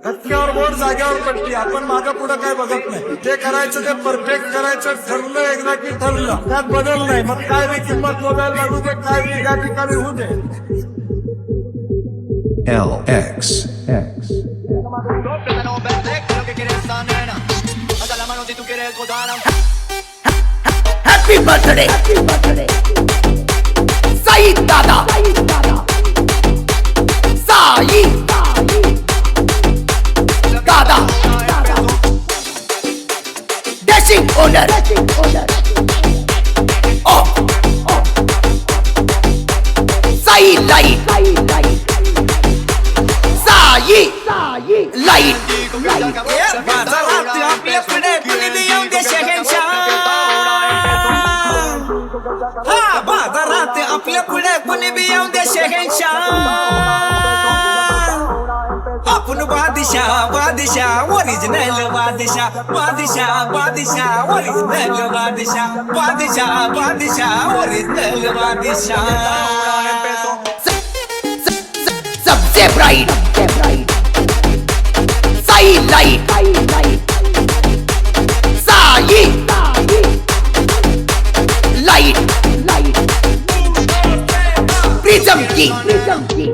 धक्क्यावर बोट जाग्यावर पडली. आपण मागं पुढं काय बघत नाही. जे करायचं ते परफेक्ट करायचं. ठरलं एकदा की ठरलं, त्यात बदल नाही. मग काय बी किंमत मोबाईल लागू दे, काय बी या ठिकाणी होऊ दे. LX. Happy birthday, Saeed Dada, Saeed Dada, dashing owner of Saeed Light, Saeed Light. बाजारात आपल्याकडे कुणी बी येऊन दे शहेनशाह. हा बाजारात आपल्या पुढे कुणी बी येऊन दे शहेनशाह. आपण बादशाह बादशाह ओरिजिनल बादशाह बादशाह बादशाह ओरिजिनल बादशाह बादशाह बादशाह ओरिजिनल बादशाह. सबसे bright Saeed Light, Saeed Light, Prism King.